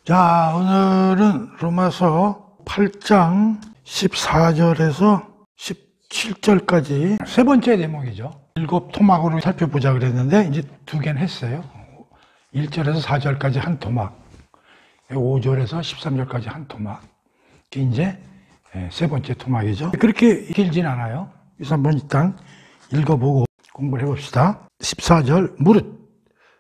자, 오늘은 로마서 8장 14절에서 17절까지 세 번째 대목이죠. 7토막으로 살펴보자 그랬는데 이제 2개는 했어요. 1절에서 4절까지 한 토막, 5절에서 13절까지 한 토막. 이게 이제 세 번째 토막이죠. 그렇게 길진 않아요. 그래서 한번 일단 읽어보고 공부를 해봅시다. 14절, 무릇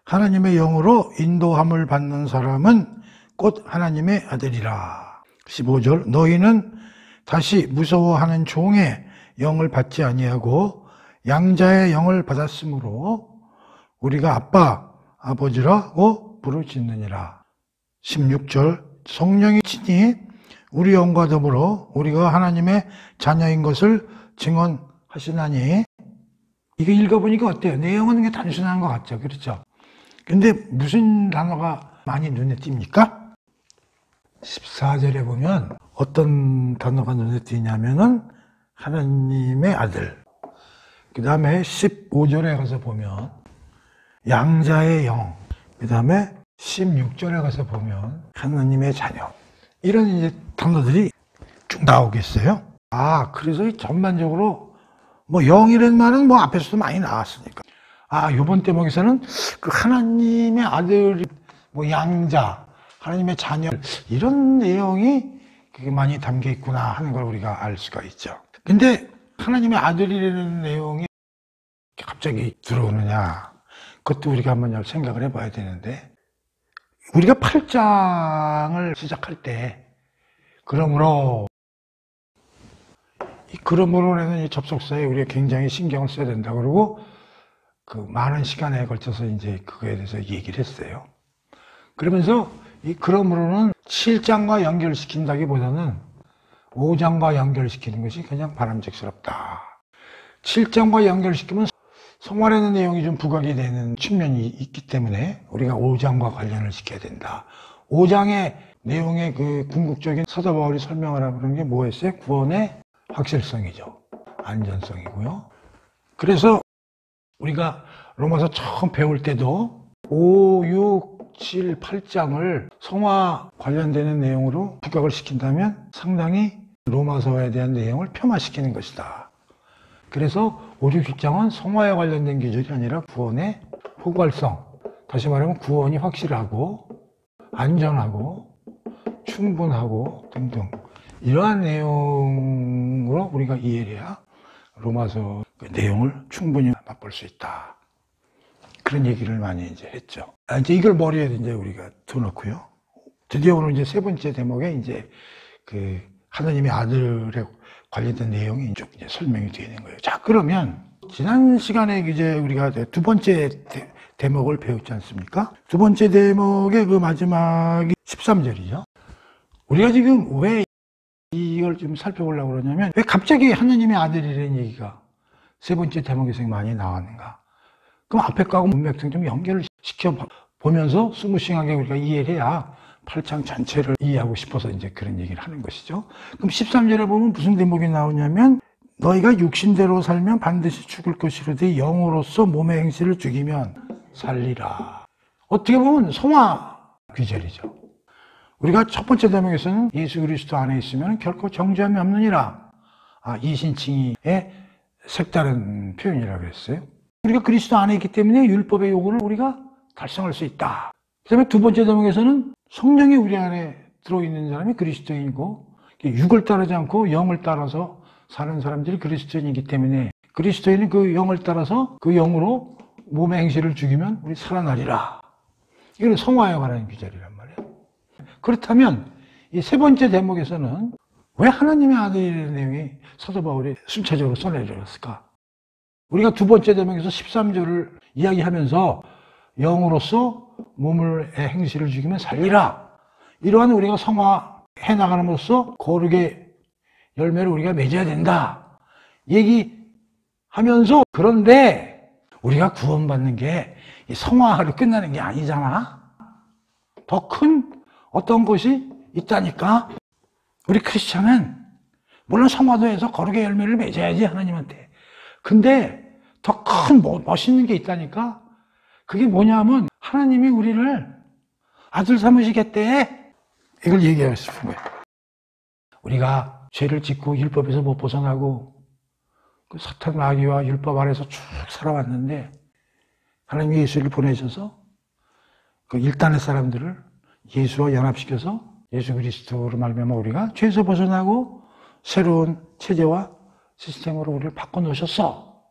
하나님의 영으로 인도함을 받는 사람은 곧 하나님의 아들이라. 15절, 너희는 다시 무서워하는 종의 영을 받지 아니하고 양자의 영을 받았으므로 우리가 아빠, 아버지라고 부르짖느니라. 16절, 성령이 친히 우리 영과 더불어 우리가 하나님의 자녀인 것을 증언하시나니. 이거 읽어보니까 어때요? 내용은 단순한 것 같죠? 그렇죠? 근데 무슨 단어가 많이 눈에 띕니까? 14절에 보면 어떤 단어가 눈에 띄냐면은 하나님의 아들. 그 다음에 15절에 가서 보면 양자의 영. 그 다음에 16절에 가서 보면 하나님의 자녀. 이런 이제 단어들이 쭉 나오겠어요. 그래서 전반적으로 영이라는 말은 앞에서도 많이 나왔으니까. 요번 대목에서는 그 하나님의 아들, 양자, 하나님의 자녀, 이런 내용이 그게 많이 담겨 있구나 하는 걸 우리가 알 수가 있죠. 근데 하나님의 아들이라는 내용이 갑자기 들어오느냐, 그것도 우리가 한번 생각을 해봐야 되는데, 우리가 8장을 시작할 때, 그러므로라는 이 접속사에 우리가 굉장히 신경을 써야 된다. 그러고 그 많은 시간에 걸쳐서 이제 그거에 대해서 얘기를 했어요. 그러면서 이 그러므로는 7장과 연결시킨다기보다는 5장과 연결시키는 것이 그냥 바람직스럽다. 7장과 연결시키면 성화라는 내용이 좀 부각이 되는 측면이 있기 때문에 우리가 5장과 관련을 시켜야 된다. 5장의 내용의 그 궁극적인 사도 바울이 설명을 하는 게 뭐였어요? 구원의 확실성이죠. 안전성이고요. 그래서 우리가 로마서 처음 배울 때도 5, 6, 7, 8장을 성화 관련되는 내용으로 부각을 시킨다면 상당히 로마서에 대한 내용을 폄하시키는 것이다. 그래서 5, 6, 7장은 성화에 관련된 기준이 아니라 구원의 포괄성, 다시 말하면 구원이 확실하고 안전하고 충분하고 등등 이러한 내용으로 우리가 이해를 해야 로마서 그 내용을 충분히 맛볼 수 있다. 그런 얘기를 많이 이제 했죠. 이제 이걸 머리에 이제 우리가 두놓고요. 드디어 오늘 이제 세 번째 대목에 이제 그 하나님의 아들에 관련된 내용이 쭉 이제 설명이 되는 거예요. 자, 그러면 지난 시간에 이제 우리가 두 번째 대목을 배웠지 않습니까? 두 번째 대목의 그 마지막이 13절이죠. 우리가 지금 왜 이걸 좀 살펴보려고 그러냐면 왜 갑자기 하나님의 아들이라는 얘기가 세 번째 대목에서 많이 나왔는가? 그럼 앞에 거하고 문맥상 좀 연결을 시켜보면서 스무싱하게 우리가 이해를 해야 8장 전체를 이해하고 싶어서 이제 그런 얘기를 하는 것이죠. 그럼 13절에 보면 무슨 대목이 나오냐면 너희가 육신대로 살면 반드시 죽을 것이로되 영으로서 몸의 행실을 죽이면 살리라. 어떻게 보면 성화 귀절이죠. 우리가 첫 번째 대목에서는 예수 그리스도 안에 있으면 결코 정죄함이 없느니라. 이신칭의의 색다른 표현이라고 했어요. 우리가 그리스도 안에 있기 때문에 율법의 요구를 우리가 달성할 수 있다. 그 다음에 두 번째 대목에서는 성령이 우리 안에 들어있는 사람이 그리스도인이고 육을 따르지 않고 영을 따라서 사는 사람들이 그리스도인이기 때문에 그리스도인은 그 영을 따라서 그 영으로 몸의 행실을 죽이면 우리 살아나리라. 이건 성화에 관한 규절이란 말이에요. 그렇다면 이 세 번째 대목에서는 왜 하나님의 아들이라는 내용이 사도 바울이 순차적으로 써내렸을까? 우리가 두 번째 대목에서 13절을 이야기하면서 영으로서 몸의 행실을 죽이면 살리라. 이러한 우리가 성화해 나감으로써 거룩의 열매를 우리가 맺어야 된다. 얘기하면서 그런데 우리가 구원받는 게 이 성화로 끝나는 게 아니잖아. 더 큰 어떤 것이 있다니까. 우리 크리스찬은 물론 성화도 해서 거룩의 열매를 맺어야지 하나님한테. 근데 더 큰 멋있는 게 있다니까. 그게 뭐냐면 하나님이 우리를 아들 삼으시겠대. 이걸 얘기하고 싶은 거예요. 우리가 죄를 짓고 율법에서 못 벗어나고 그 사탄 마귀와 율법 아래서 쭉 살아왔는데 하나님이 예수를 보내셔서 그 일단의 사람들을 예수와 연합시켜서 예수 그리스도로 말미암아 우리가 죄에서 벗어나고 새로운 체제와 시스템으로 우리를 바꿔놓으셨어.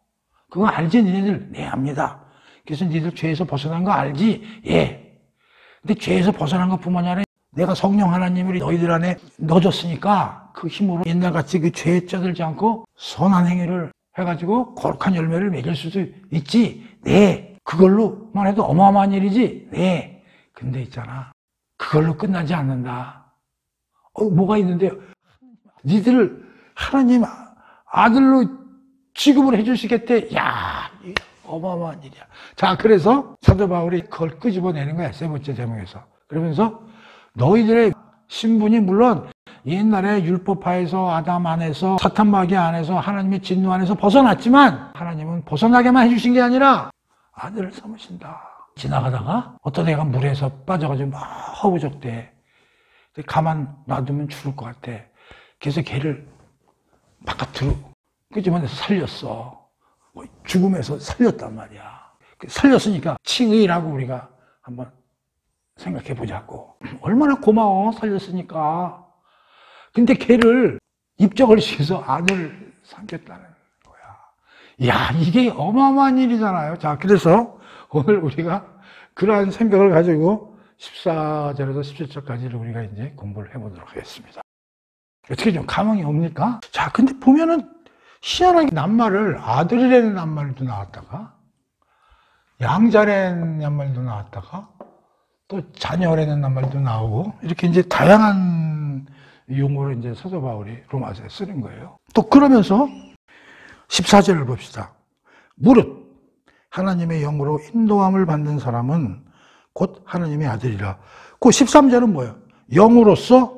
그거 알지 니네들? 네 압니다. 그래서 니들 죄에서 벗어난 거 알지? 예. 근데 죄에서 벗어난 것뿐만이 아니라 내가 성령 하나님을 너희들 안에 넣어줬으니까 그 힘으로 옛날같이 그 죄에 쩌들지 않고 선한 행위를 해가지고 거룩한 열매를 맺을 수도 있지. 네. 그걸로만 해도 어마어마한 일이지. 네. 근데 있잖아. 그걸로 끝나지 않는다. 뭐가 있는데요? 니들을 하나님 아들로 취급을 해주시겠대. 야, 어마어마한 일이야. 자, 그래서 사도 바울이 그걸 끄집어내는 거야. 세 번째 제목에서. 그러면서 너희들의 신분이 물론 옛날에 율법하에서 아담 안에서 사탄 마귀 안에서 하나님의 진노 안에서 벗어났지만 하나님은 벗어나게만 해주신 게 아니라 아들을 삼으신다. 지나가다가 어떤 애가 물에서 빠져가지고 막 허우적대. 가만 놔두면 죽을 것 같아. 그래서 걔를 바깥으로 끄집어내서 살렸어. 죽음에서 살렸단 말이야. 살렸으니까 칭의라고 우리가 한번 생각해 보자고. 얼마나 고마워, 살렸으니까. 근데 걔를 입적을 시켜서 아들을 삼켰다는 거야. 야, 이게 어마어마한 일이잖아요. 자, 그래서 오늘 우리가 그러한 생각을 가지고 14절에서 17절까지를 우리가 이제 공부를 해보도록 하겠습니다. 어떻게 좀 감흥이 옵니까? 자, 근데 보면은 희한하게 낱말을 아들이라는 낱말도 나왔다가 양자라는 낱말도 나왔다가 또 자녀라는 낱말도 나오고 이렇게 이제 다양한 용어를 이제 사도 바울이 로마서에 쓰는 거예요. 또 그러면서 14절을 봅시다. 무릇 하나님의 영으로 인도함을 받는 사람은 곧 하나님의 아들이라. 그 13절은 뭐예요? 영으로서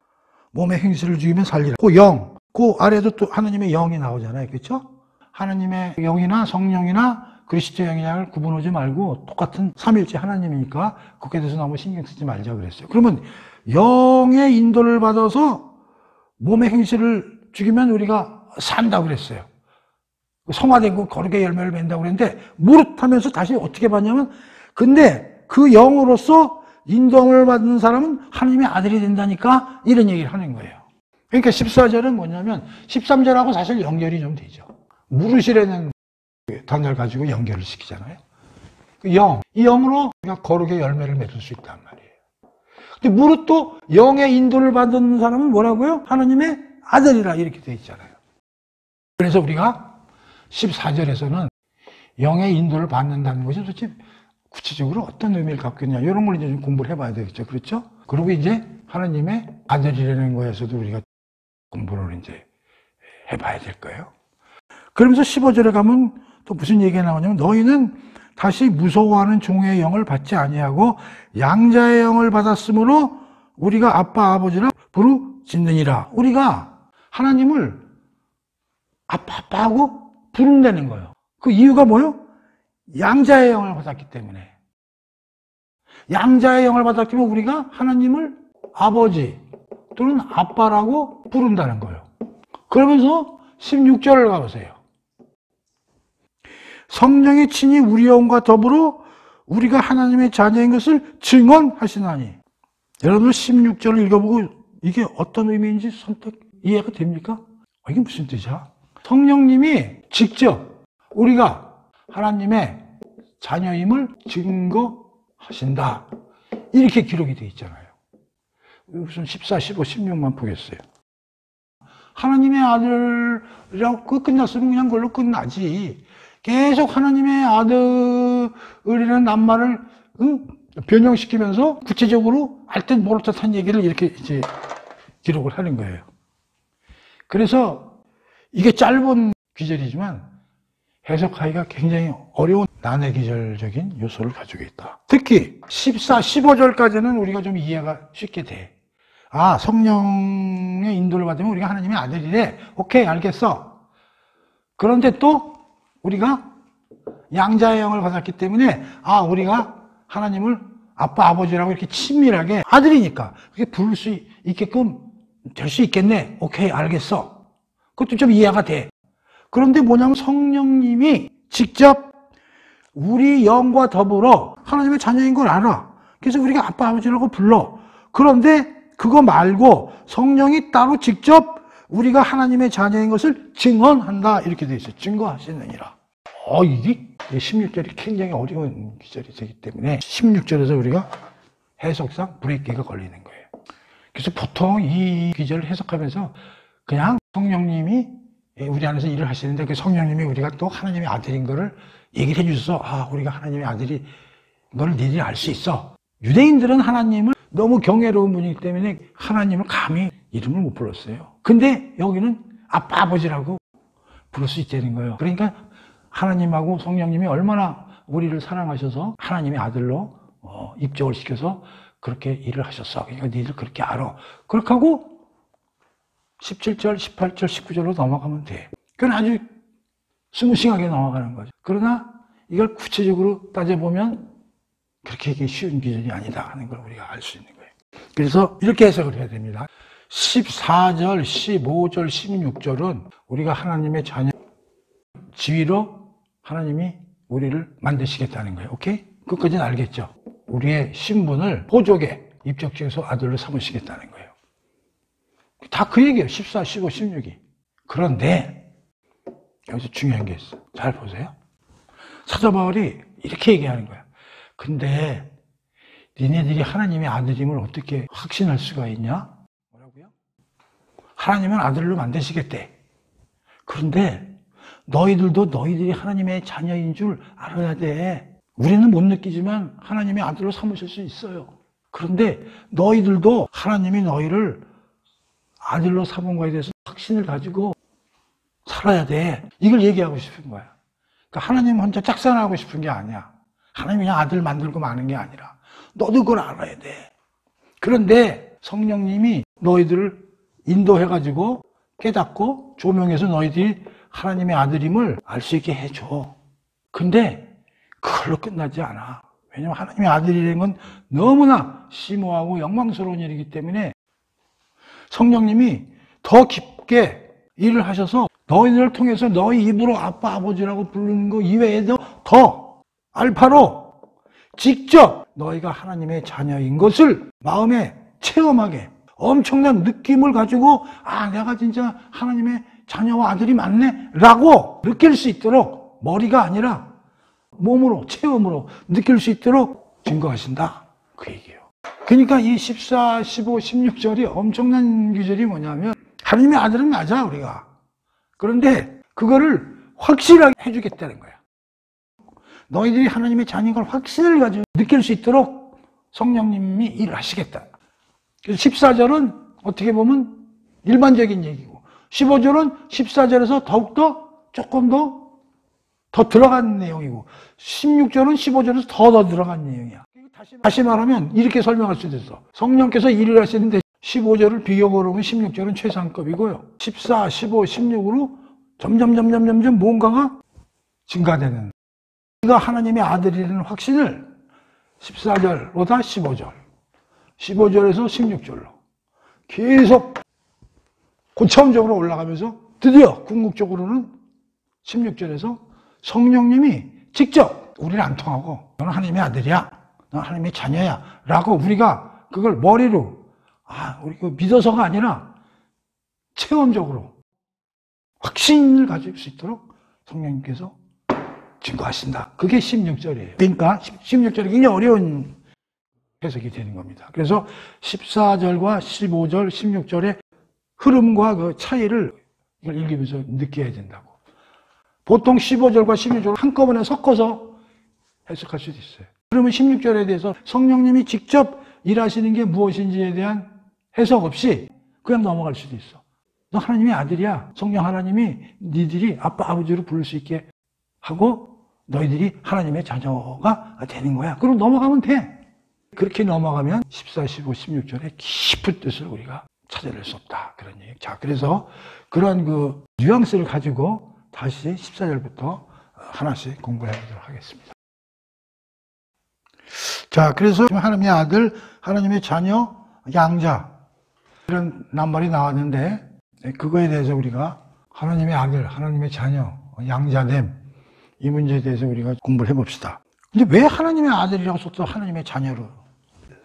몸의 행실을 죽이면 살리라. 그 영, 그 아래도 또 하나님의 영이 나오잖아요. 그렇죠? 하나님의 영이나 성령이나 그리스도의 영이냐를 구분하지 말고 똑같은 삼일째 하나님이니까 그거에 대해서 너무 신경 쓰지 말자 그랬어요. 그러면 영의 인도를 받아서 몸의 행실을 죽이면 우리가 산다고 그랬어요. 성화되고 거룩의 열매를 맺는다고 그랬는데 무릇 하면서 다시 어떻게 봤냐면 근데 그 영으로서 인도함을 받는 사람은 하나님의 아들이 된다니까 이런 얘기를 하는 거예요. 그러니까 14절은 뭐냐면 13절하고 사실 연결이 좀 되죠. 무릇이라는 단어를 가지고 연결을 시키잖아요. 이 영으로 우리가 거룩의 열매를 맺을 수 있단 말이에요. 근데 무릇도 영의 인도를 받는 사람은 뭐라고요? 하나님의 아들이라 이렇게 돼 있잖아요. 그래서 우리가 14절에서는 영의 인도를 받는다는 것이 도대체 구체적으로 어떤 의미를 갖고 있냐 이런 걸 이제 좀 공부를 해봐야 되겠죠. 그렇죠? 그리고 이제 하나님의 아들이라는 거에서도 우리가 공부를 이제 해봐야 될 거예요. 그러면서 15절에 가면 또 무슨 얘기가 나오냐면 너희는 다시 무서워하는 종의 영을 받지 아니하고 양자의 영을 받았으므로 우리가 아빠 아버지라 부르짖느니라. 우리가 하나님을 아빠하고 부른다는 거예요. 그 이유가 뭐예요? 양자의 영을 받았기 때문에. 양자의 영을 받았기 때문에 우리가 하나님을 아버지 또는 아빠라고 부른다는 거예요. 그러면서 16절을 가보세요. 성령이 친히 우리 영과 더불어 우리가 하나님의 자녀인 것을 증언하시나니. 여러분들 16절을 읽어보고 이게 어떤 의미인지 선택 이해가 됩니까? 이게 무슨 뜻이야? 성령님이 직접 우리가 하나님의 자녀임을 증거하신다. 이렇게 기록이 되어 있잖아요. 무슨 14, 15, 16만 보겠어요. 하나님의 아들이라고 그거 끝났으면 그냥 그걸로 끝나지. 계속 하나님의 아들이라는 낱말을 변형시키면서 구체적으로 알 듯 모를 듯한 얘기를 이렇게 이제 기록을 하는 거예요. 그래서 이게 짧은 귀절이지만 해석하기가 굉장히 어려운 난해 기절적인 요소를 가지고 있다. 특히 14, 15절까지는 우리가 좀 이해가 쉽게 돼. 아, 성령의 인도를 받으면 우리가 하나님의 아들이래. 오케이, 알겠어. 그런데 또 우리가 양자의 영을 받았기 때문에 우리가 하나님을 아빠, 아버지라고 이렇게 친밀하게 아들이니까 그렇게 부를 수 있게끔 될 수 있겠네. 오케이, 알겠어. 그것도 좀 이해가 돼. 그런데 뭐냐면 성령님이 직접 우리 영과 더불어 하나님의 자녀인 걸 알아. 그래서 우리가 아빠, 아버지라고 불러. 그런데 그거 말고 성령이 따로 직접 우리가 하나님의 자녀인 것을 증언한다. 이렇게 돼 있어요. 증거하시느니라. 이게 16절이 굉장히 어려운 기절이 되기 때문에 16절에서 우리가 해석상 브레이크가 걸리는 거예요. 그래서 보통 이 기절을 해석하면서 그냥 성령님이 우리 안에서 일을 하시는데 그 성령님이 우리가 또 하나님의 아들인 거를 얘기를 해주셔서 우리가 하나님의 아들인 걸 니들이 알 수 있어. 유대인들은 하나님을 너무 경외로운 분이기 때문에 하나님을 감히 이름을 못 불렀어요. 근데 여기는 아빠, 아버지라고 부를 수 있다는 거예요. 그러니까 하나님하고 성령님이 얼마나 우리를 사랑하셔서 하나님의 아들로 입적을 시켜서 그렇게 일을 하셨어. 그러니까 니들 그렇게 알아. 그렇게 하고 17절, 18절, 19절로 넘어가면 돼. 그건 아주 스무싱하게 넘어가는 거죠. 그러나 이걸 구체적으로 따져보면 그렇게 이게 쉬운 기준이 아니다 하는 걸 우리가 알 수 있는 거예요. 그래서 이렇게 해석을 해야 됩니다. 14절, 15절, 16절은 우리가 하나님의 자녀 지위로 하나님이 우리를 만드시겠다는 거예요. 오케이? 끝까지는 알겠죠? 우리의 신분을 호족의 입적지에서 아들로 삼으시겠다는 거예요. 다 그 얘기예요. 14, 15, 16이. 그런데 여기서 중요한 게 있어요. 잘 보세요. 사도 바울이 이렇게 얘기하는 거야. 근데 니네들이 하나님의 아들임을 어떻게 확신할 수가 있냐? 뭐라고요? 하나님은 아들로 만드시겠대. 그런데 너희들도 너희들이 하나님의 자녀인 줄 알아야 돼. 우리는 못 느끼지만 하나님의 아들로 삼으실 수 있어요. 그런데 너희들도 하나님이 너희를 아들로 삼은 거에 대해서 확신을 가지고 살아야 돼. 이걸 얘기하고 싶은 거야. 그러니까 하나님 혼자 짝사랑하고 싶은 게 아니야. 하나님이 그냥 아들 만들고 마는 게 아니라 너도 그걸 알아야 돼. 그런데 성령님이 너희들을 인도해가지고 깨닫고 조명해서 너희들이 하나님의 아들임을 알 수 있게 해줘. 근데 그걸로 끝나지 않아. 왜냐면 하나님의 아들이라는 건 너무나 심오하고 영광스러운 일이기 때문에 성령님이 더 깊게 일을 하셔서 너희들을 통해서 너희 입으로 아빠, 아버지라고 부르는 거 이외에도 더 알파로 직접 너희가 하나님의 자녀인 것을 마음에 체험하게 엄청난 느낌을 가지고 내가 진짜 하나님의 자녀와 아들이 맞네 라고 느낄 수 있도록 머리가 아니라 몸으로 체험으로 느낄 수 있도록 증거하신다 그 얘기예요. 그러니까 이 14, 15, 16절이 엄청난 구절이 뭐냐면 하나님의 아들은 맞아 우리가. 그런데 그거를 확실하게 해주겠다는 거야. 너희들이 하나님의 자녀인 걸 확신을 가지고 느낄 수 있도록 성령님이 일을 하시겠다. 그래서 14절은 어떻게 보면 일반적인 얘기고 15절은 14절에서 더욱더 조금 더 들어간 내용이고 16절은 15절에서 더 들어간 내용이야. 다시 말하면 이렇게 설명할 수도 있어. 성령께서 일을 하시는데 15절을 비교적으로 보면 16절은 최상급이고요. 14, 15, 16으로 점점 뭔가가 증가되는. 우리가 하나님의 아들이라는 확신을 14절보다 15절, 15절에서 16절로 계속 고차원적으로 올라가면서 드디어 궁극적으로는 16절에서 성령님이 직접 우리를 안 통하고 너는 하나님의 아들이야, 너는 하나님의 자녀야 라고 우리가 그걸 머리로 우리 믿어서가 아니라 체험적으로 확신을 가질 수 있도록 성령님께서 증거하신다. 그게 16절이에요. 그러니까 16절이 굉장히 어려운 해석이 되는 겁니다. 그래서 14절과 15절, 16절의 흐름과 그 차이를 이걸 읽으면서 느껴야 된다고. 보통 15절과 16절을 한꺼번에 섞어서 해석할 수도 있어요. 그러면 16절에 대해서 성령님이 직접 일하시는 게 무엇인지에 대한 해석 없이 그냥 넘어갈 수도 있어. 너 하나님의 아들이야. 성령 하나님이 니들이 아빠, 아버지로 부를 수 있게 하고 너희들이 하나님의 자녀가 되는 거야. 그럼 넘어가면 돼. 그렇게 넘어가면 14, 15, 16절의 깊은 뜻을 우리가 찾아낼 수 없다. 그런 얘기. 자, 그래서 그런 그 뉘앙스를 가지고 다시 14절부터 하나씩 공부해 보도록 하겠습니다. 자, 그래서 하나님의 아들, 하나님의 자녀, 양자 이런 낱말이 나왔는데 그거에 대해서 우리가 하나님의 아들, 하나님의 자녀, 양자됨 이 문제에 대해서 우리가 공부를 해봅시다. 근데 왜 하나님의 아들이라고 써서 하나님의 자녀로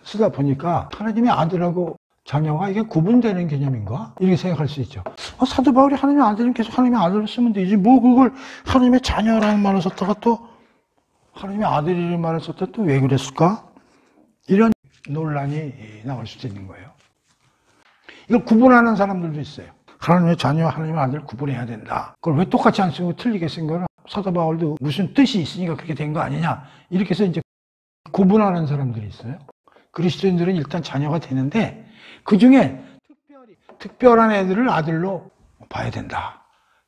쓰다 보니까 하나님의 아들하고 자녀가 이게 구분되는 개념인가? 이렇게 생각할 수 있죠. 사도 바울이 하나님의 아들은 계속 하나님의 아들로 쓰면 되지. 뭐 그걸 하나님의 자녀라는 말을 썼다가 또 하나님의 아들이라는 말을 썼다가 또 왜 그랬을까? 이런 논란이 나올 수도 있는 거예요. 이걸 구분하는 사람들도 있어요. 하나님의 자녀와 하나님의 아들을 구분해야 된다. 그걸 왜 똑같이 안 쓰고 틀리게 쓴 거는 사도 바울도 무슨 뜻이 있으니까 그렇게 된 거 아니냐. 이렇게 해서 이제 구분하는 사람들이 있어요. 그리스도인들은 일단 자녀가 되는데 그 중에 특별한 애들을 아들로 봐야 된다.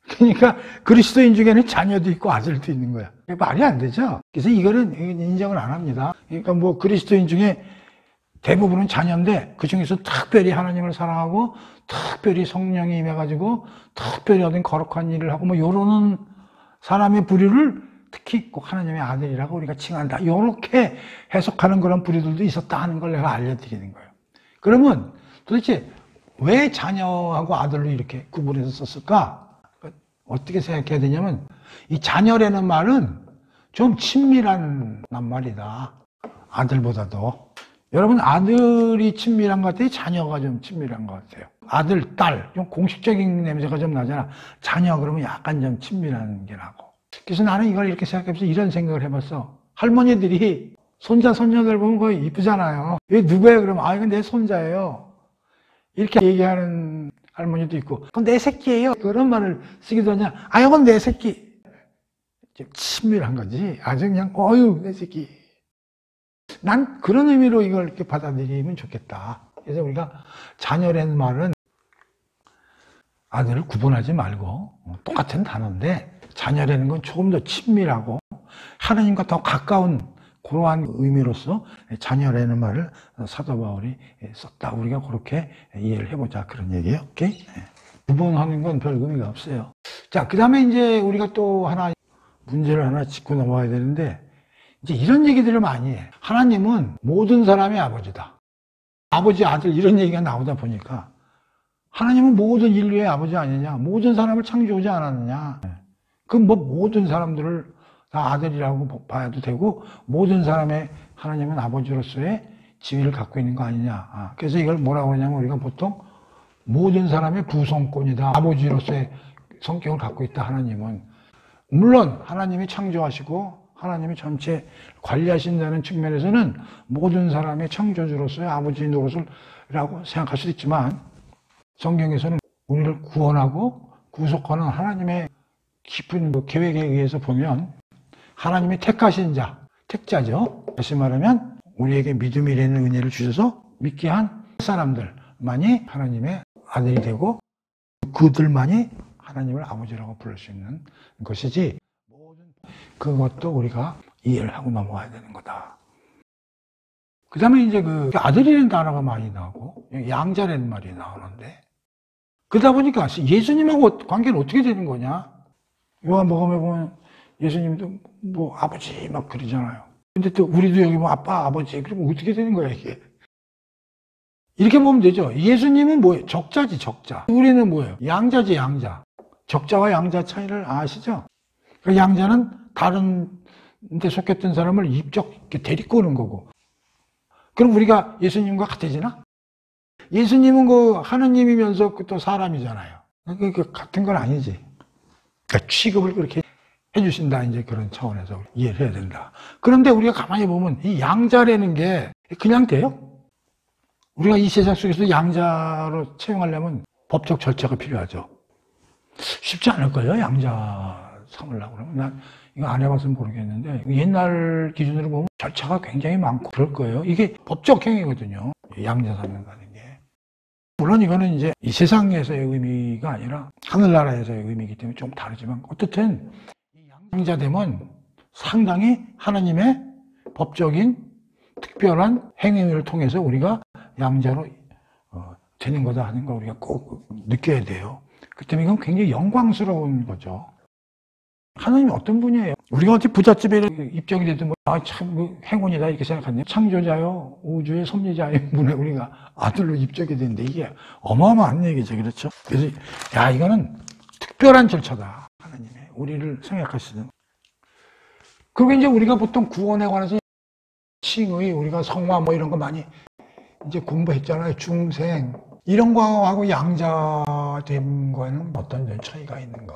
그러니까 그리스도인 중에는 자녀도 있고 아들도 있는 거야. 말이 안 되죠. 그래서 이거는 인정을 안 합니다. 그러니까 뭐 그리스도인 중에 대부분은 자녀인데 그 중에서 특별히 하나님을 사랑하고 특별히 성령이 임해가지고 특별히 어떤 거룩한 일을 하고 뭐 요러는 사람의 부류를 특히 꼭 하나님의 아들이라고 우리가 칭한다. 요렇게 해석하는 그런 부류들도 있었다 하는 걸 내가 알려드리는 거예요. 그러면 도대체 왜 자녀하고 아들로 이렇게 구분해서 썼을까? 어떻게 생각해야 되냐면 이 자녀라는 말은 좀 친밀한 낱말이다. 아들보다도. 여러분 아들이 친밀한 것 같아요? 자녀가 좀 친밀한 것 같아요? 아들, 딸, 좀 공식적인 냄새가 좀 나잖아. 자녀 그러면 약간 좀 친밀한 게 나고. 그래서 나는 이걸 이렇게 생각해서 이런 생각을 해봤어. 할머니들이 손자, 손녀들 보면 거의 이쁘잖아요. 왜 누구예요? 그러면 이건 내 손자예요. 이렇게 얘기하는 할머니도 있고, 그건 내 새끼예요. 그런 말을 쓰기도 하냐. 이건 내 새끼. 좀 친밀한 거지. 아주 그냥, 내 새끼. 난 그런 의미로 이걸 이렇게 받아들이면 좋겠다. 그래서 우리가 자녀라는 말은 아들을 구분하지 말고 똑같은 단어인데 자녀라는 건 조금 더 친밀하고 하나님과 더 가까운 그러한 의미로서 자녀라는 말을 사도 바울이 썼다. 우리가 그렇게 이해를 해보자. 그런 얘기예요. 오케이? 구분하는 건 별 의미가 없어요. 자, 그 다음에 이제 우리가 또 하나 문제를 하나 짚고 넘어가야 되는데 이제 이런 얘기들을 많이 해. 하나님은 모든 사람의 아버지다. 아버지, 아들 이런 얘기가 나오다 보니까 하나님은 모든 인류의 아버지 아니냐. 모든 사람을 창조하지 않았느냐. 그럼 뭐 모든 사람들을 다 아들이라고 봐도 되고 모든 사람의 하나님은 아버지로서의 지위를 갖고 있는 거 아니냐. 그래서 이걸 뭐라고 하냐면 우리가 보통 모든 사람의 부성권이다. 아버지로서의 성격을 갖고 있다. 하나님은. 물론 하나님이 창조하시고 하나님이 전체 관리하신다는 측면에서는 모든 사람의 창조주로서의 아버지 노릇이라고 생각할 수도 있지만 성경에서는 우리를 구원하고 구속하는 하나님의 깊은 계획에 의해서 보면 하나님의 택하신 자, 택자죠. 다시 말하면 우리에게 믿음이라는 은혜를 주셔서 믿게 한 사람들만이 하나님의 아들이 되고 그들만이 하나님을 아버지라고 부를 수 있는 것이지 그것도 우리가 이해를 하고 넘어가야 되는 거다. 그 다음에 이제 그 아들이라는 단어가 많이 나오고 양자라는 말이 나오는데 그러다 보니까 예수님하고 관계는 어떻게 되는 거냐? 요한복음에 보면 예수님도 뭐 아버지 막 그러잖아요. 근데 또 우리도 여기 뭐 아빠, 아버지 그러면 어떻게 되는 거야 이게? 이렇게 보면 되죠. 예수님은 뭐예요? 적자지 적자. 우리는 뭐예요? 양자지 양자. 적자와 양자 차이를 아시죠? 그 양자는 다른 데 속했던 사람을 입적 데리고 오는 거고. 그럼 우리가 예수님과 같아지나? 예수님은 그 하느님이면서 또 사람이잖아요. 그 같은 건 아니지. 그러니까 취급을 그렇게 해주신다. 이제 그런 차원에서 이해를 해야 된다. 그런데 우리가 가만히 보면 이 양자라는 게 그냥 돼요? 우리가 이 세상 속에서 양자로 채용하려면 법적 절차가 필요하죠. 쉽지 않을 거예요. 양자 삼으려고 그러면. 난 이거 안 해봐서 모르겠는데 옛날 기준으로 보면 절차가 굉장히 많고 그럴 거예요. 이게 법적 행위거든요. 양자 삼는다는 게. 물론 이거는 이제 이 세상에서의 의미가 아니라 하늘나라에서의 의미이기 때문에 좀 다르지만 어쨌든 이 양자됨은 상당히 하나님의 법적인 특별한 행위를 통해서 우리가 양자로 되는 거다 하는 걸 우리가 꼭 느껴야 돼요. 그 때문에 이건 굉장히 영광스러운 거죠. 하나님이 어떤 분이에요? 우리가 어디 부잣집에 입적이 돼도 뭐, 참 행운이다 이렇게 생각하네요. 창조자요, 우주의 섭리자의 문에 우리가 아들로 입적이 되는데 이게 어마어마한 얘기죠. 그렇죠? 그래서, 야, 이거는 특별한 절차다. 하나님의 우리를 생각하시는. 그리고 이제 우리가 보통 구원에 관해서 칭의, 우리가 성화 뭐 이런 거 많이 이제 공부했잖아요. 중생. 이런 거하고 양자된 거에는 어떤 차이가 있는가.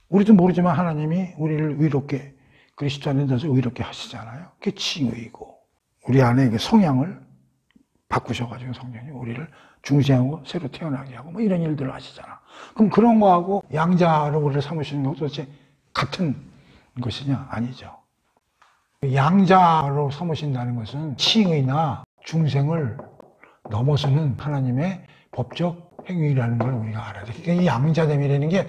우리도 모르지만 하나님이 우리를 의롭게, 그리스도 안에 들어서 의롭게 하시잖아요. 그게 칭의고. 우리 안에 그 성향을 바꾸셔가지고 성령이 우리를 중생하고 새로 태어나게 하고 뭐 이런 일들을 하시잖아. 그럼 그런 거하고 양자로 우리를 삼으시는 것도 도대체 같은 것이냐? 아니죠. 양자로 삼으신다는 것은 칭의나 중생을 넘어서는 하나님의 법적 행위라는 걸 우리가 알아야 돼. 그러니까 이 양자됨이라는 게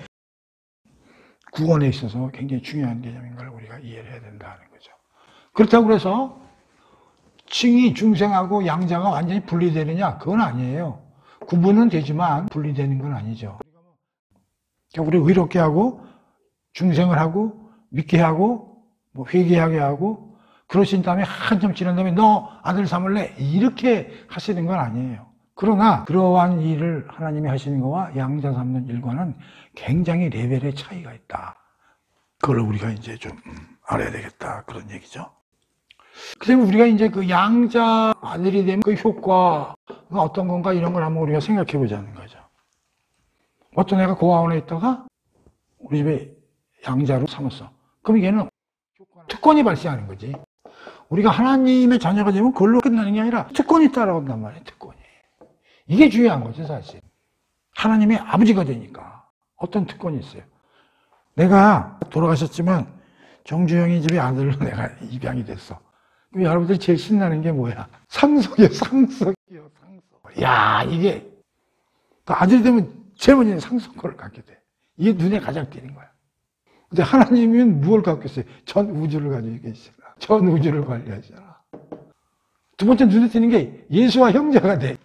구원에 있어서 굉장히 중요한 개념인 걸 우리가 이해를 해야 된다는 거죠. 그렇다고 해서 칭의, 중생하고 양자가 완전히 분리되느냐? 그건 아니에요. 구분은 되지만 분리되는 건 아니죠. 우리 의롭게 하고 중생을 하고 믿게 하고 뭐 회개하게 하고 그러신 다음에 한참 지난 다음에 너 아들 삼을래? 이렇게 하시는 건 아니에요. 그러나 그러한 일을 하나님이 하시는 것과 양자 삼는 일과는 굉장히 레벨의 차이가 있다. 그걸 우리가 이제 좀 알아야 되겠다. 그런 얘기죠. 그래서 우리가 이제 그 양자 아들이 되면 그 효과가 어떤 건가 이런 걸 한번 우리가 생각해 보자는 거죠. 어떤 애가 고아원에 있다가 우리 집에 양자로 삼았어. 그럼 얘는 특권이 발생하는 거지. 우리가 하나님의 자녀가 되면 그걸로 끝나는 게 아니라 특권이 따라온단 말이에요. 특권이. 이게 중요한 거죠, 사실. 하나님의 아버지가 되니까 어떤 특권이 있어요. 내가 돌아가셨지만 정주영이 집에 아들로 내가 입양이 됐어. 그럼 여러분들이 제일 신나는 게 뭐야? 상속이요, 상속이요, 상속. 야, 이게 아들이 되면 제일 먼저 상속권을 갖게 돼. 이게 눈에 가장 띄는 거야. 근데 하나님은 무엇을 갖고 있어요? 전 우주를 가지고 계시잖아. 전 우주를 관리하시잖아. 두 번째 눈에 띄는 게 예수와 형제가 돼.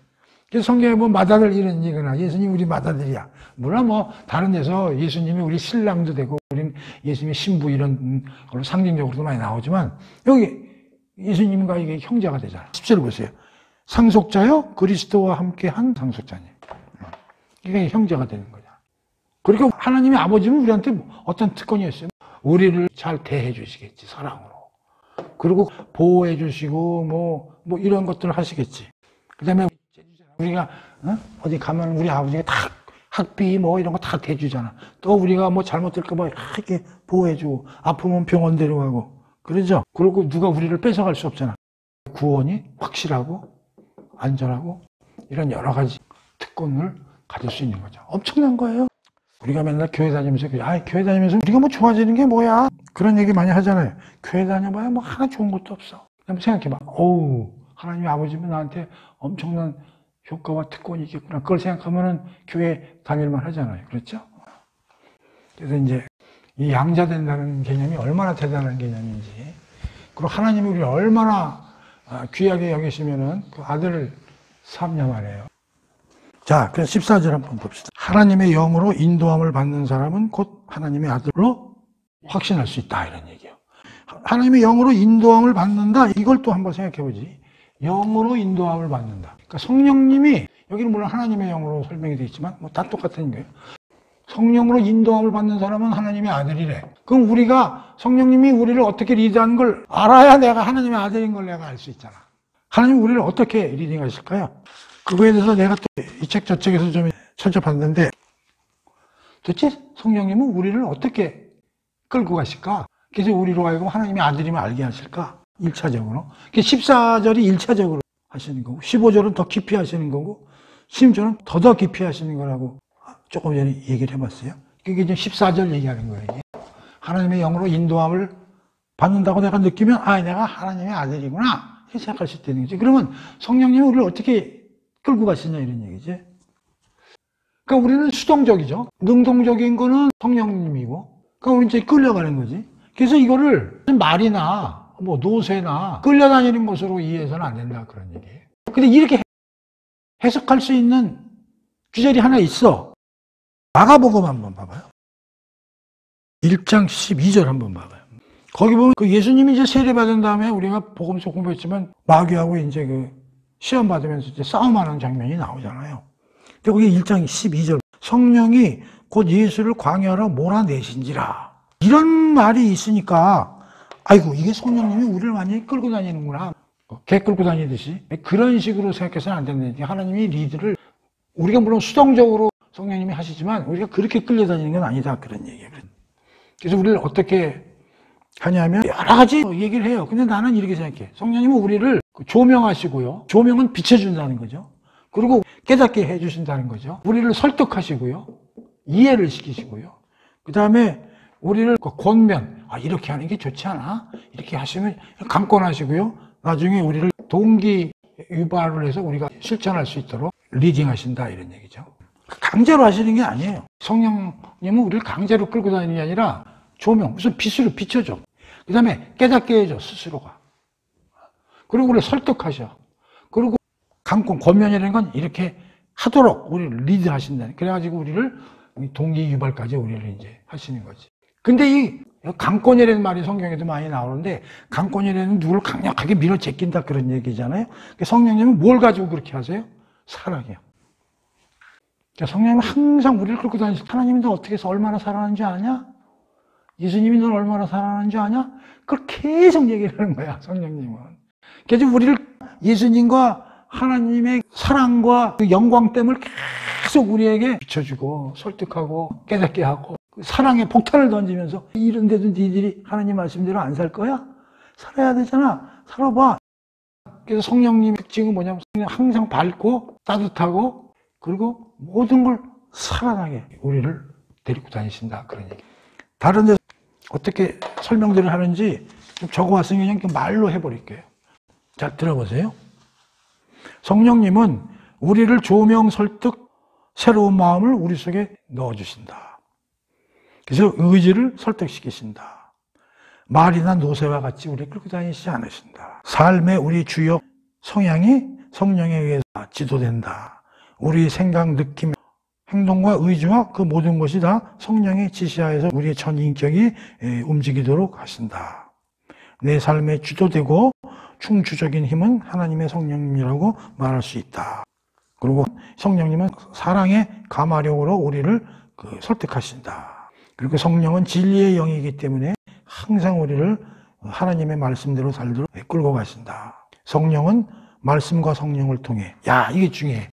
성경에 뭐 맏아들 이런 얘기나 예수님 우리 맏아들이야. 물론 뭐 다른 데서 예수님이 우리 신랑도 되고 우리는 예수님의 신부 이런 걸로 상징적으로도 많이 나오지만 여기 예수님과 이게 형제가 되잖아. 10절 보세요. 상속자요 그리스도와 함께한 상속자님. 이게 형제가 되는 거죠. 그리고 하나님의 아버지는 우리한테 어떤 특권이 있어요. 우리를 잘 대해 주시겠지, 사랑으로. 그리고 보호해 주시고 뭐 이런 것들을 하시겠지. 그다음에 우리가 어디 가면 우리 아버지가 다 학비 뭐 이런 거 다 대주잖아. 또 우리가 뭐 잘못될까 봐 이렇게 보호해주고 아프면 병원 데려가고 그러죠. 그리고 누가 우리를 뺏어갈 수 없잖아. 구원이 확실하고 안전하고 이런 여러 가지 특권을 가질 수 있는 거죠. 엄청난 거예요. 우리가 맨날 교회 다니면서 교회 다니면서 우리가 뭐 좋아지는 게 뭐야? 그런 얘기 많이 하잖아요. 교회 다녀봐야 뭐 하나 좋은 것도 없어. 한번 생각해봐. 하나님의 아버지면 나한테 엄청난 효과와 특권이 있겠구나. 그걸 생각하면은 교회 다닐만 하잖아요. 그렇죠? 그래서 이제 이 양자 된다는 개념이 얼마나 대단한 개념인지, 그리고 하나님이 우리를 얼마나 귀하게 여기시면은 그 아들을 삼냐 말이에요. 자, 그래서 14절 한번 봅시다. 하나님의 영으로 인도함을 받는 사람은 곧 하나님의 아들로 확신할 수 있다. 이런 얘기예요. 하나님의 영으로 인도함을 받는다. 이걸 또 한번 생각해 보지. 영으로 인도함을 받는다. 그러니까 성령님이, 여기는 물론 하나님의 영으로 설명이 되어 있지만 뭐 다 똑같은 거예요. 성령으로 인도함을 받는 사람은 하나님의 아들이래. 그럼 우리가 성령님이 우리를 어떻게 리드하는 걸 알아야 내가 하나님의 아들인 걸 내가 알 수 있잖아. 하나님이 우리를 어떻게 리딩하실까요? 그거에 대해서 내가 또 이 책 저 책에서 좀 찾아봤는데, 도대체 성령님은 우리를 어떻게 끌고 가실까? 그래서 우리로 하여금 하나님의 아들임을 알게 하실까? 1차적으로. 14절이 1차적으로 하시는 거고, 15절은 더 깊이 하시는 거고, 16절은 더 깊이 하시는 거라고 조금 전에 얘기를 해봤어요. 그게 이제 14절 얘기하는 거예요. 이게. 하나님의 영으로 인도함을 받는다고 내가 느끼면, 내가 하나님의 아들이구나. 이렇게 생각할 수 있다는 거지. 그러면 성령님이 우리를 어떻게 끌고 가시냐, 이런 얘기지. 그러니까 우리는 수동적이죠. 능동적인 거는 성령님이고, 그러니까 우리는 이제 끌려가는 거지. 그래서 이거를 말이나 뭐 노새나 끌려다니는 것으로 이해해서는 안 된다, 그런 얘기예요. 근데 이렇게 해석할 수 있는 구절이 하나 있어. 마가복음 한번 봐봐요. 1장 12절 한번 봐봐요. 거기 보면 그 예수님이 이제 세례받은 다음에 우리가 복음서 공부했지만 마귀하고 이제 그 시험 받으면서 이제 싸움하는 장면이 나오잖아요. 근데 거기 1장 12절 성령이 곧 예수를 광야로 몰아내신지라 이런 말이 있으니까 아이고 이게 성령님이 우리를 완전히 끌고 다니는구나. 개 끌고 다니듯이 그런 식으로 생각해서는 안 된다. 하나님이 리드를 우리가 물론 수동적으로 성령님이 하시지만 우리가 그렇게 끌려다니는 건 아니다 그런 얘기예요. 그래서 우리를 어떻게 하냐면 여러 가지 얘기를 해요. 근데 나는 이렇게 생각해. 성령님은 우리를 조명하시고요. 조명은 비춰준다는 거죠. 그리고 깨닫게 해주신다는 거죠. 우리를 설득하시고요. 이해를 시키시고요. 그 다음에 우리를 권면, 이렇게 하는 게 좋지 않아? 이렇게 하시면 강권하시고요. 나중에 우리를 동기 유발을 해서 우리가 실천할 수 있도록 리딩하신다 이런 얘기죠. 강제로 하시는 게 아니에요. 성령님은 우리를 강제로 끌고 다니는 게 아니라 조명, 무슨 빛으로 비춰줘. 그 다음에 깨닫게 해줘, 스스로가. 그리고 우리를 설득하셔. 그리고 강권, 권면이라는 건 이렇게 하도록 우리를 리드하신다. 그래가지고 우리를 동기 유발까지 우리를 이제 하시는 거지. 근데 이 강권이라는 말이 성경에도 많이 나오는데 강권이라는 누구를 강력하게 밀어제낀다 그런 얘기잖아요. 성령님은 뭘 가지고 그렇게 하세요? 사랑이요. 성령님은 항상 우리를 끌고 다니시고 하나님이 너 어떻게 해서 얼마나 사랑하는 줄 아냐? 예수님이 널 얼마나 사랑하는 줄 아냐? 그걸 계속 얘기를 하는 거야, 성령님은. 그래서 우리를 예수님과 하나님의 사랑과 그 영광됨을 계속 우리에게 비춰주고 설득하고 깨닫게 하고 사랑의 폭탄을 던지면서 이런데도 니들이 하나님 말씀대로 안 살 거야? 살아야 되잖아. 살아봐. 그래서 성령님의 특징은 뭐냐면 항상 밝고 따뜻하고 그리고 모든 걸 살아나게 우리를 데리고 다니신다. 그런 얘기. 다른 데서 어떻게 설명들을 하는지 좀 적어왔으니 그냥 말로 해버릴게요. 자, 들어보세요. 성령님은 우리를 조명, 설득, 새로운 마음을 우리 속에 넣어주신다. 그래서 의지를 설득시키신다. 말이나 노새와 같이 우리를 끌고 다니시지 않으신다. 삶의 우리 주요 성향이 성령에 의해서 지도된다. 우리 생각, 느낌, 행동과 의지와 그 모든 것이 다 성령의 지시하에서 우리의 전 인격이 움직이도록 하신다. 내 삶에 주도되고 충주적인 힘은 하나님의 성령님이라고 말할 수 있다. 그리고 성령님은 사랑의 감화력으로 우리를 설득하신다. 그리고 성령은 진리의 영이기 때문에 항상 우리를 하나님의 말씀대로 살도록 끌고 가신다. 성령은 말씀과 성령을 통해 이게 중요해.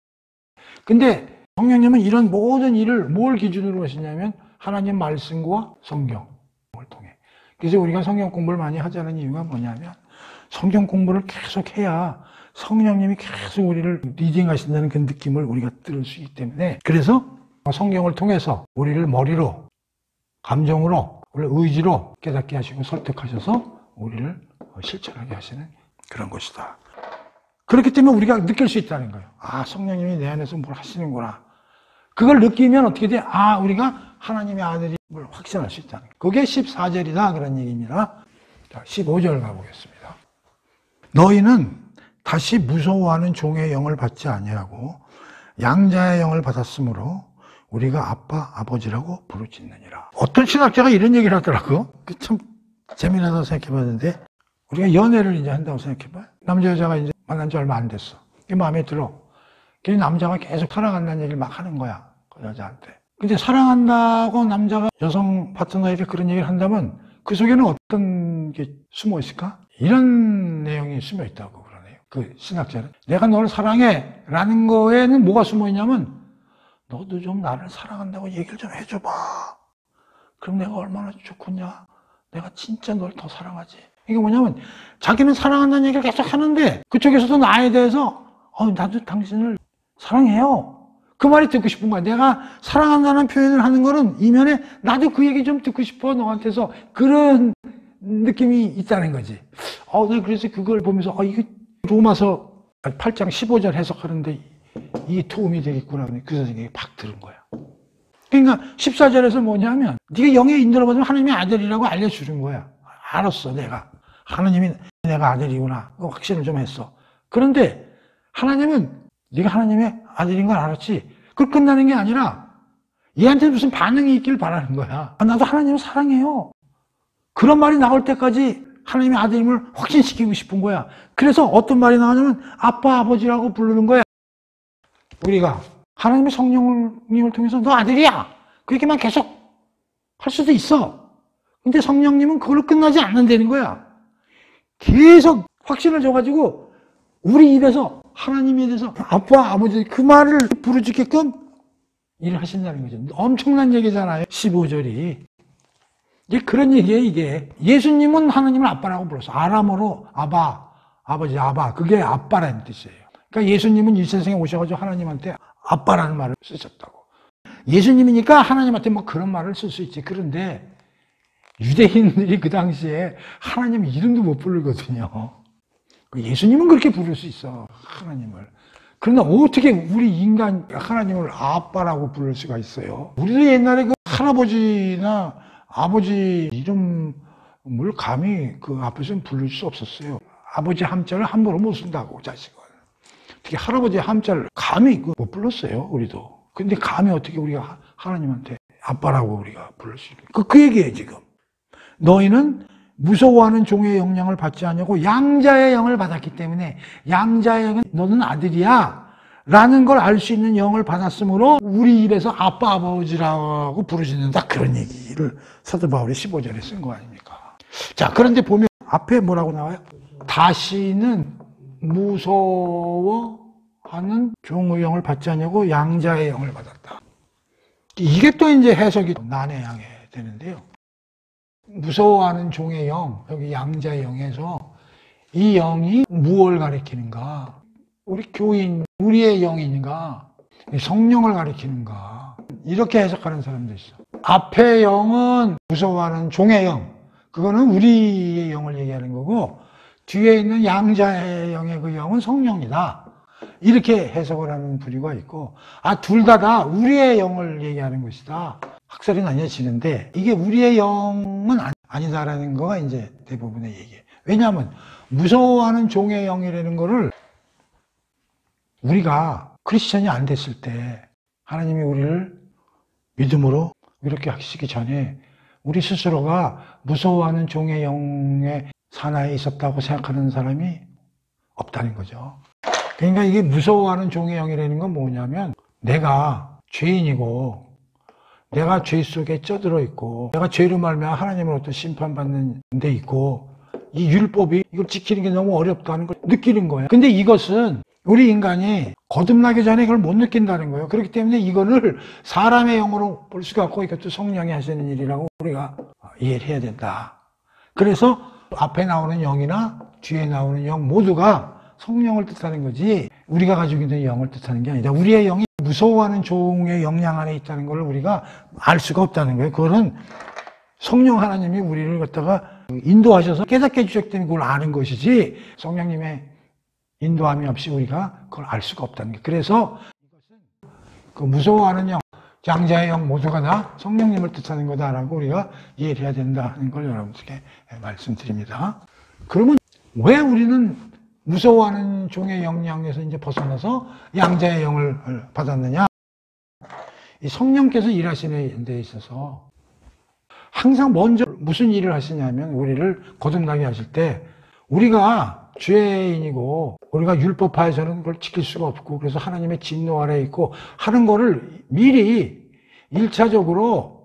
근데 성령님은 이런 모든 일을 뭘 기준으로 하시냐면 하나님 말씀과 성경을 통해. 그래서 우리가 성경 공부를 많이 하자는 이유가 뭐냐면 성경 공부를 계속 해야 성령님이 계속 우리를 리딩하신다는 그 느낌을 우리가 들을 수 있기 때문에 그래서 성경을 통해서 우리를 머리로 감정으로 우리를 의지로 깨닫게 하시고 설득하셔서 우리를 실천하게 하시는 그런 것이다. 그렇기 때문에 우리가 느낄 수 있다는 거예요. 성령님이 내 안에서 뭘 하시는구나. 그걸 느끼면 어떻게 돼? 우리가 하나님의 아들임을 확신할 수 있다는 거예요. 그게 14절이다 그런 얘기입니다. 자, 15절 가보겠습니다. 너희는 다시 무서워하는 종의 영을 받지 아니하고 양자의 영을 받았으므로 우리가 아빠, 아버지라고 부르짖느니라. 어떤 신학자가 이런 얘기를 하더라고요. 참 재미나다고 생각해봤는데 우리가 연애를 이제 한다고 생각해봐요. 남자 여자가 이제 만난 지 얼마 안 됐어. 그게 마음에 들어. 그 남자가 계속 사랑한다는 얘기를 막 하는 거야. 그 여자한테. 근데 사랑한다고 남자가 여성 파트너에게 그런 얘기를 한다면 그 속에는 어떤 게 숨어 있을까? 이런 내용이 숨어 있다고 그러네요. 그 신학자는. 내가 너를 사랑해 라는 거에는 뭐가 숨어 있냐면 너도 좀 나를 사랑한다고 얘기를 좀 해줘봐. 그럼 내가 얼마나 좋겠냐. 내가 진짜 널 더 사랑하지. 이게 뭐냐면 자기는 사랑한다는 얘기를 계속 하는데 그쪽에서도 나에 대해서 나도 당신을 사랑해요. 그 말이 듣고 싶은 거야. 내가 사랑한다는 표현을 하는 거는 이면에 나도 그 얘기 좀 듣고 싶어 너한테서 그런 느낌이 있다는 거지. 내가 그래서 그걸 보면서 이게 로마서 8장 15절 해석하는데 이게 도움이 되겠구나. 그 생각이 팍 들은 거야. 그러니까 14절에서 뭐냐면 네가 영에 인도를 받으면 하나님의 아들이라고 알려주는 거야. 알았어 내가. 하나님이 내가 아들이구나. 확신을 좀 했어. 그런데 하나님은 네가 하나님의 아들인 걸 알았지. 그걸 끝나는 게 아니라 얘한테 무슨 반응이 있길 바라는 거야. 나도 하나님을 사랑해요. 그런 말이 나올 때까지 하나님의 아들임을 확신시키고 싶은 거야. 그래서 어떤 말이 나오냐면 아빠, 아버지라고 부르는 거야. 우리가 하나님의 성령님을 통해서 너 아들이야. 그렇게만 계속 할 수도 있어. 근데 성령님은 그걸로 끝나지 않는다는 거야. 계속 확신을 줘가지고 우리 입에서 하나님에 대해서 아빠, 아버지 그 말을 부르짖게끔 일을 하신다는 거죠. 엄청난 얘기잖아요. 15절이. 이게 그런 얘기예요, 이게. 예수님은 하나님을 아빠라고 불렀어. 아람어로 아바, 아버지, 아바. 그게 아빠라는 뜻이에요. 그러니까 예수님은 이 세상에 오셔가지고 하나님한테 아빠라는 말을 쓰셨다고. 예수님이니까 하나님한테 뭐 그런 말을 쓸 수 있지. 그런데 유대인들이 그 당시에 하나님 이름도 못 부르거든요. 예수님은 그렇게 부를 수 있어, 하나님을. 그러나 어떻게 우리 인간 하나님을 아빠라고 부를 수가 있어요? 우리도 옛날에 그 할아버지나 아버지 이름을 감히 그 앞에서는 부를 수 없었어요. 아버지 함자를 함부로 못 쓴다고, 자식을. 특히 할아버지 함자를 감히 못 불렀어요, 우리도. 근데 감히 어떻게 우리가 하나님한테 아빠라고 우리가 부를 수 있는 그 얘기예요, 지금. 너희는 무서워하는 종의 영향을 받지 않냐고 양자의 영을 받았기 때문에 양자의 영은 너는 아들이야 라는 걸 알 수 있는 영을 받았으므로 우리 입에서 아빠, 아버지라고 부르짖는다. 그런 얘기를 사도 바울이 15절에 쓴 거 아닙니까? 자, 그런데 보면 앞에 뭐라고 나와요? 다시는 무서워하는 종의 영을 받지 않냐고 양자의 영을 받았다. 이게 또 이제 해석이 난해하게 되는데요. 무서워하는 종의 영, 여기 양자의 영에서 이 영이 무엇을 가리키는가? 우리 교인, 우리의 영인가? 성령을 가리키는가? 이렇게 해석하는 사람도 있어. 앞의 영은 무서워하는 종의 영, 그거는 우리의 영을 얘기하는 거고, 뒤에 있는 양자의 영의 그 영은 성령이다. 이렇게 해석을 하는 부류가 있고, 둘 다 우리의 영을 얘기하는 것이다. 학설이 나뉘어지는데, 이게 우리의 영은 아니다라는 거가 이제 대부분의 얘기예요. 왜냐하면 무서워하는 종의 영이라는 거를 우리가 크리스천이 안 됐을 때 하나님이 우리를 믿음으로 이렇게 하시기 전에 우리 스스로가 무서워하는 종의 영의 산하에 있었다고 생각하는 사람이 없다는 거죠. 그러니까 이게 무서워하는 종의 영이라는 건 뭐냐면 내가 죄인이고 내가 죄 속에 쪄들어 있고 내가 죄로 말미암아 하나님으로부터 심판받는 데 있고 이 율법이 이걸 지키는 게 너무 어렵다는 걸 느끼는 거예요. 근데 이것은 우리 인간이 거듭나기 전에 이걸 못 느낀다는 거예요. 그렇기 때문에 이거를 사람의 영으로 볼 수가 없고 이것도 성령이 하시는 일이라고 우리가 이해를 해야 된다. 그래서 앞에 나오는 영이나 뒤에 나오는 영 모두가 성령을 뜻하는 거지 우리가 가지고 있는 영을 뜻하는 게 아니다. 우리의 영이 무서워하는 종의 영향 안에 있다는 걸 우리가 알 수가 없다는 거예요. 그거는 성령 하나님이 우리를 갖다가 인도하셔서 깨닫게 해주셨기 때문에 그걸 아는 것이지 성령님의 인도함이 없이 우리가 그걸 알 수가 없다는 거예요. 그래서 이것은 그 무서워하는 영, 양자의 영 모두가 다 성령님을 뜻하는 거다라고 우리가 이해를 해야 된다는 걸 여러분들께 말씀드립니다. 그러면 왜 우리는 무서워하는 종의 영향에서 이제 벗어나서 양자의 영을 받았느냐? 이 성령께서 일하시는 데 있어서 항상 먼저 무슨 일을 하시냐면 우리를 거듭나게 하실 때 우리가 죄인이고 우리가 율법하에서는 그걸 지킬 수가 없고 그래서 하나님의 진노 아래에 있고 하는 거를 미리 1차적으로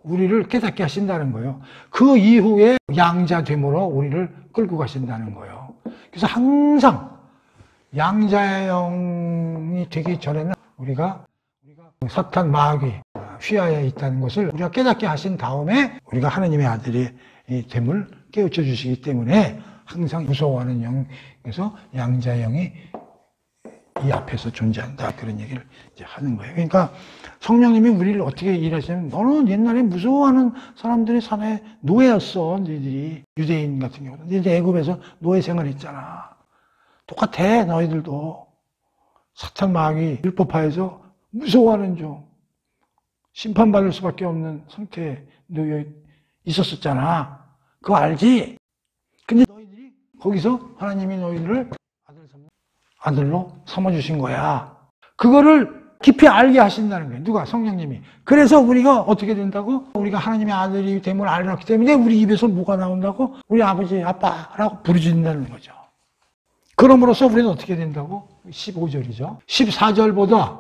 우리를 깨닫게 하신다는 거예요. 그 이후에 양자됨으로 우리를 끌고 가신다는 거예요. 그래서 항상 양자의 영이 되기 전에는 우리가 사탄 마귀 휘하에 있다는 것을 우리가 깨닫게 하신 다음에 우리가 하나님의 아들이 됨을 깨우쳐 주시기 때문에 항상 무서워하는 영에서 양자의 영이 이 앞에서 존재한다. 그런 얘기를 이제 하는 거예요. 그러니까 성령님이 우리를 어떻게 일하시냐면 너는 옛날에 무서워하는 사람들의 산에 노예였어. 너희들이 유대인 같은 경우는 너희들 애굽에서 노예 생활했잖아. 똑같아. 너희들도 사탄 마귀 율법하에서 무서워하는 종 심판받을 수밖에 없는 상태에 놓여 있었었잖아. 그거 알지? 근데 너희들이 거기서 하나님이 너희들을 아들로 삼아주신 거야. 그거를 깊이 알게 하신다는 거예요. 누가? 성령님이. 그래서 우리가 어떻게 된다고? 우리가 하나님의 아들이 됨을 알았기 때문에 우리 입에서 뭐가 나온다고? 우리 아버지, 아빠라고 부르짖는다는 거죠. 그럼으로써 우리는 어떻게 된다고? 15절이죠. 14절보다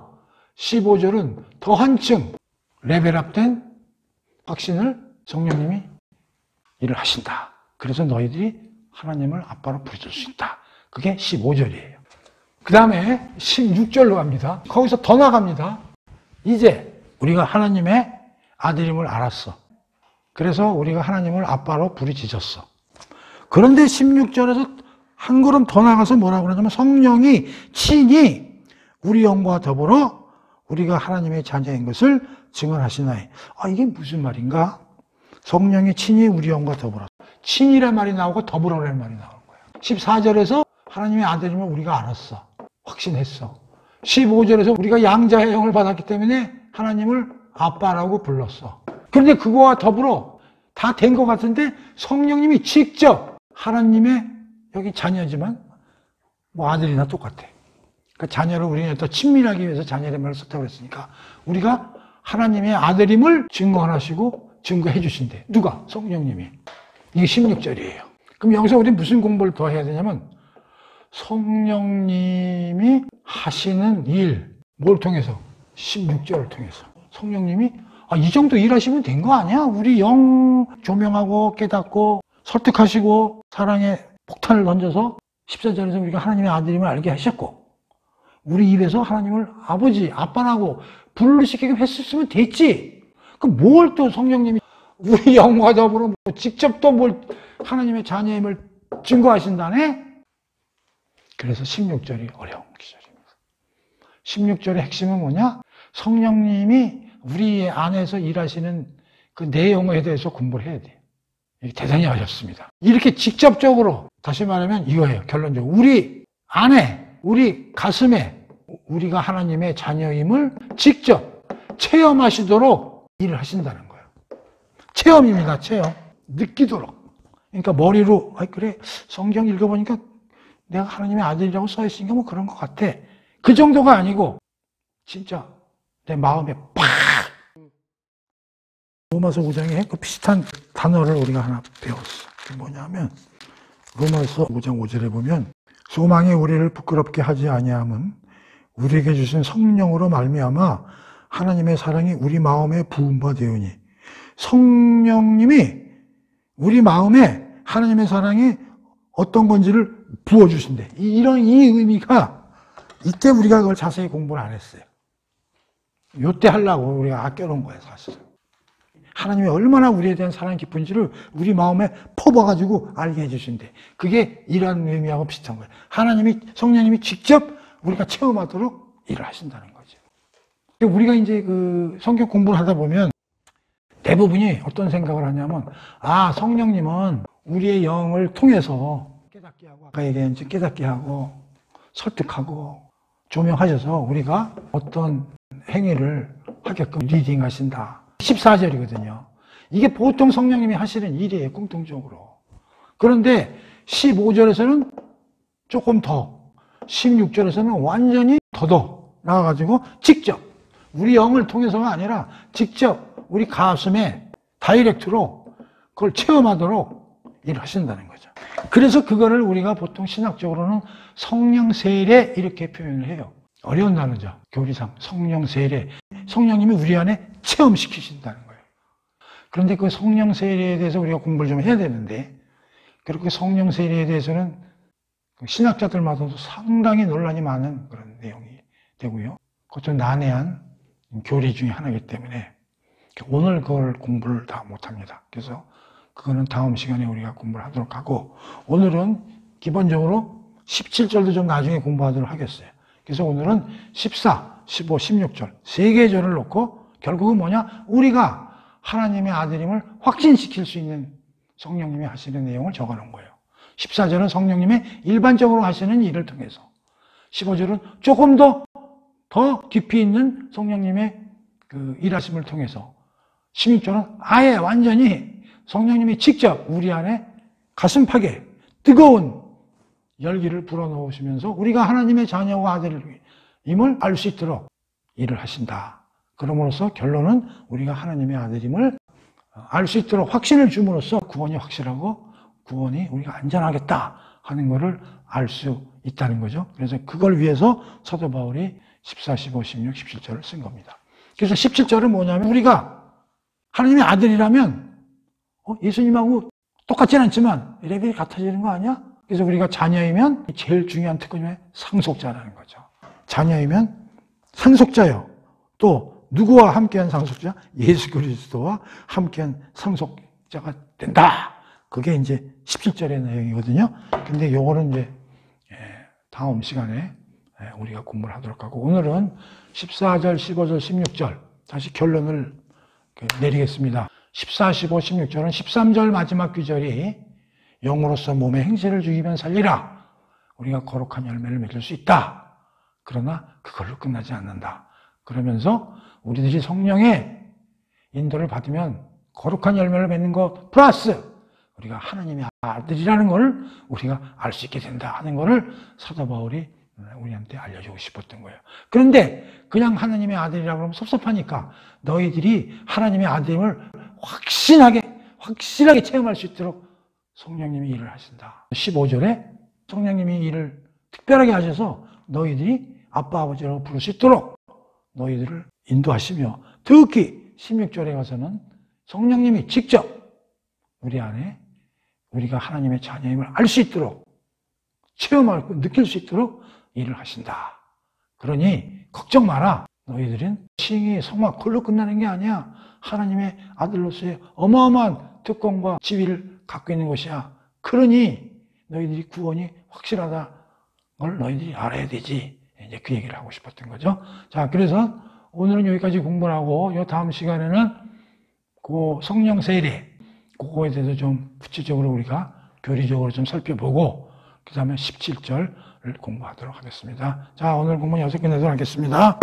15절은 더 한층 레벨업된 확신을 성령님이 일을 하신다. 그래서 너희들이 하나님을 아빠로 부르짖을 수 있다. 그게 15절이에요. 그 다음에 16절로 갑니다. 거기서 더 나갑니다. 이제 우리가 하나님의 아들임을 알았어. 그래서 우리가 하나님을 아빠로 부르짖었어. 그런데 16절에서 한 걸음 더 나가서 뭐라고 그러냐면 성령이 친히 우리 영과 더불어 우리가 하나님의 자녀인 것을 증언하시나이. 이게 무슨 말인가? 성령이 친히 우리 영과 더불어. 친이란 말이 나오고 더불어라는 말이 나오는 거예요. 14절에서 하나님의 아들임을 우리가 알았어. 확신했어. 15절에서 우리가 양자의 영을 받았기 때문에 하나님을 아빠라고 불렀어. 그런데 그거와 더불어 다 된 것 같은데 성령님이 직접 하나님의 여기 자녀지만 뭐 아들이나 똑같아. 그러니까 자녀를 우리는 더 친밀하기 위해서 자녀의 말을 썼다고 그랬으니까 우리가 하나님의 아들임을 증거하시고 증거해 주신대. 누가? 성령님이. 이게 16절이에요. 그럼 여기서 우리 무슨 공부를 더 해야 되냐면 성령님이 하시는 일, 뭘 통해서? 16절을 통해서. 성령님이 이 정도 일하시면 된 거 아니야? 우리 영 조명하고 깨닫고 설득하시고 사랑의 폭탄을 던져서 14절에서 우리가 하나님의 아들임을 알게 하셨고 우리 입에서 하나님을 아버지, 아빠라고 부르시게끔 했었으면 됐지. 그럼 뭘 또 성령님이 우리 영과 더불어 직접 또 뭘 하나님의 자녀임을 증거하신다네? 그래서 16절이 어려운 기절입니다. 16절의 핵심은 뭐냐? 성령님이 우리 안에서 일하시는 그 내용에 대해서 공부를 해야 돼요. 이게 대단히 어렵습니다. 이렇게 직접적으로, 다시 말하면 이거예요. 결론적으로. 우리 안에, 우리 가슴에 우리가 하나님의 자녀임을 직접 체험하시도록 일을 하신다는 거예요. 체험입니다. 체험. 느끼도록. 그러니까 머리로 그래 성경 읽어보니까 내가 하나님의 아들이라고 써있으니까 뭐 그런 것 같아. 그 정도가 아니고 진짜 내 마음에 팍! 로마서 5장에 그 비슷한 단어를 우리가 하나 배웠어. 그게 뭐냐면 로마서 5장 5절에 보면 소망이 우리를 부끄럽게 하지 아니함은 우리에게 주신 성령으로 말미암아 하나님의 사랑이 우리 마음에 부음바 되오니. 성령님이 우리 마음에 하나님의 사랑이 어떤 건지를 부어주신대. 이 의미가 이때 우리가 그걸 자세히 공부를 안 했어요. 요때 하려고 우리가 아껴놓은 거예요, 사실은. 하나님이 얼마나 우리에 대한 사랑이 깊은지를 우리 마음에 퍼봐가지고 알게 해주신대. 그게 이런 의미하고 비슷한 거예요. 성령님이 직접 우리가 체험하도록 일을 하신다는 거죠. 우리가 이제 그 성경 공부를 하다 보면 대부분이 어떤 생각을 하냐면, 성령님은 우리의 영을 통해서 깨닫게 하고, 아까 얘기한 깨닫게 하고, 설득하고, 조명하셔서 우리가 어떤 행위를 하게끔 리딩 하신다. 14절이거든요. 이게 보통 성령님이 하시는 일이에요, 공통적으로. 그런데 15절에서는 조금 더, 16절에서는 완전히 더더 나와가지고 직접, 우리 영을 통해서가 아니라 직접 우리 가슴에 다이렉트로 그걸 체험하도록 일을 하신다는 거죠. 그래서 그거를 우리가 보통 신학적으로는 성령 세례 이렇게 표현을 해요. 어려운 단어죠. 교리상 성령 세례. 성령님이 우리 안에 체험시키신다는 거예요. 그런데 그 성령 세례에 대해서 우리가 공부를 좀 해야 되는데 그렇게 성령 세례에 대해서는 신학자들마다도 상당히 논란이 많은 그런 내용이 되고요. 그것도 난해한 교리 중에 하나이기 때문에 오늘 그걸 공부를 다 못합니다. 그래서 그거는 다음 시간에 우리가 공부를 하도록 하고 오늘은 기본적으로 17절도 좀 나중에 공부하도록 하겠어요. 그래서 오늘은 14, 15, 16절 세 개의 절을 놓고 결국은 뭐냐? 우리가 하나님의 아들임을 확신시킬 수 있는 성령님이 하시는 내용을 적어놓은 거예요. 14절은 성령님의 일반적으로 하시는 일을 통해서 15절은 조금 더 깊이 있는 성령님의 그 일하심을 통해서 16절은 아예 완전히 성령님이 직접 우리 안에 가슴팍에 뜨거운 열기를 불어넣으시면서 우리가 하나님의 자녀와 아들임을 알 수 있도록 일을 하신다. 그럼으로써 결론은 우리가 하나님의 아들임을 알 수 있도록 확신을 줌으로써 구원이 확실하고 구원이 우리가 안전하겠다 하는 것을 알 수 있다는 거죠. 그래서 그걸 위해서 사도 바울이 14, 15, 16, 17절을 쓴 겁니다. 그래서 17절은 뭐냐면 우리가 하나님의 아들이라면 예수님하고 똑같지는 않지만 레벨이 같아지는 거 아니야? 그래서 우리가 자녀이면 제일 중요한 특권이 상속자라는 거죠. 자녀이면 상속자요. 또 누구와 함께한 상속자? 예수 그리스도와 함께한 상속자가 된다. 그게 이제 17절의 내용이거든요. 근데 요거는 이제 다음 시간에 우리가 공부를 하도록 하고, 오늘은 14절, 15절, 16절 다시 결론을 내리겠습니다. 14, 15, 16절은 13절 마지막 구절이 영으로서 몸의 행실을 죽이면 살리라. 우리가 거룩한 열매를 맺을 수 있다. 그러나 그걸로 끝나지 않는다. 그러면서 우리들이 성령의 인도를 받으면 거룩한 열매를 맺는 것 플러스 우리가 하나님의 아들이라는 것을 우리가 알 수 있게 된다 하는 것을 사도 바울이 우리한테 알려주고 싶었던 거예요. 그런데 그냥 하나님의 아들이라고 하면 섭섭하니까 너희들이 하나님의 아들임을 확실하게 체험할 수 있도록 성령님이 일을 하신다. 15절에 성령님이 일을 특별하게 하셔서 너희들이 아빠 아버지라고 부를 수 있도록 너희들을 인도하시며, 특히 16절에 가서는 성령님이 직접 우리 안에 우리가 하나님의 자녀임을 알 수 있도록 체험하고 느낄 수 있도록 일을 하신다. 그러니 걱정 마라. 너희들은 칭의 성막 그걸로 끝나는 게 아니야. 하나님의 아들로서의 어마어마한 특권과 지위를 갖고 있는 것이야. 그러니 너희들이 구원이 확실하다 걸 너희들이 알아야 되지. 이제 그 얘기를 하고 싶었던 거죠. 자, 그래서 오늘은 여기까지 공부를 하고, 이 다음 시간에는 그 성령 세례, 그거에 대해서 좀 구체적으로 우리가 교리적으로 좀 살펴보고, 그 다음에 17절을 공부하도록 하겠습니다. 자, 오늘 공부는 여기서 끝내도록 하겠습니다.